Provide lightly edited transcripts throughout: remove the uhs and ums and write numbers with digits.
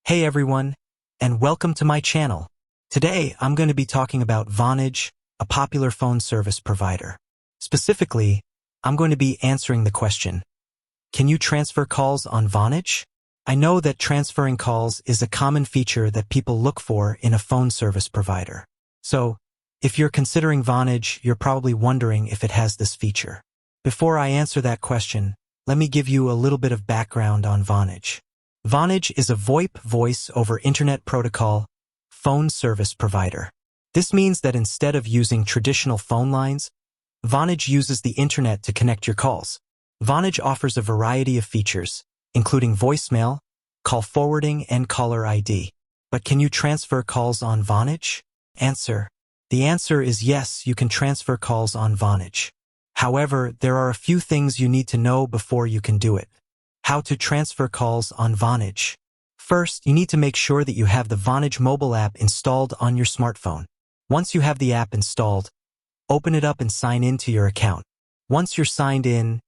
Hey everyone, and welcome to my channel. Today, I'm going to be talking about Vonage, a popular phone service provider. Specifically, I'm going to be answering the question, can you transfer calls on Vonage? I know that transferring calls is a common feature that people look for in a phone service provider. So, if you're considering Vonage, you're probably wondering if it has this feature. Before I answer that question, let me give you a little bit of background on Vonage. Vonage is a VoIP voice over Internet Protocol phone service provider. This means that instead of using traditional phone lines, Vonage uses the Internet to connect your calls. Vonage offers a variety of features, including voicemail, call forwarding, and caller ID. But can you transfer calls on Vonage? Answer. The answer is yes, you can transfer calls on Vonage. However, there are a few things you need to know before you can do it. How to transfer calls on Vonage. First, you need to make sure that you have the Vonage mobile app installed on your smartphone. Once you have the app installed, open it up and sign in to your account. Once you're signed in,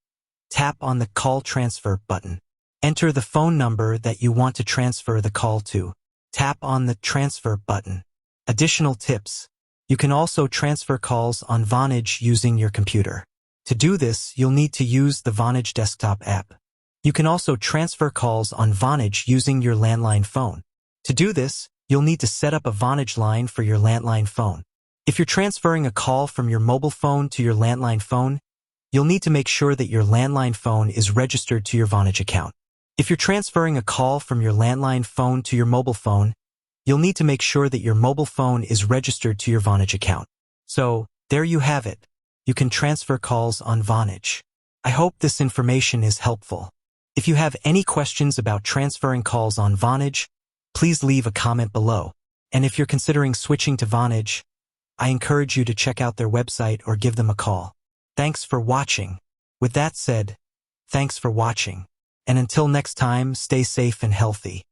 tap on the Call Transfer button. Enter the phone number that you want to transfer the call to. Tap on the Transfer button. Additional tips. You can also transfer calls on Vonage using your computer. To do this, you'll need to use the Vonage desktop app. You can also transfer calls on Vonage using your landline phone. To do this, you'll need to set up a Vonage line for your landline phone. If you're transferring a call from your mobile phone to your landline phone, you'll need to make sure that your landline phone is registered to your Vonage account. If you're transferring a call from your landline phone to your mobile phone, you'll need to make sure that your mobile phone is registered to your Vonage account. So, there you have it. You can transfer calls on Vonage. I hope this information is helpful. If you have any questions about transferring calls on Vonage, please leave a comment below. And if you're considering switching to Vonage, I encourage you to check out their website or give them a call. Thanks for watching. With that said, thanks for watching. And until next time, stay safe and healthy.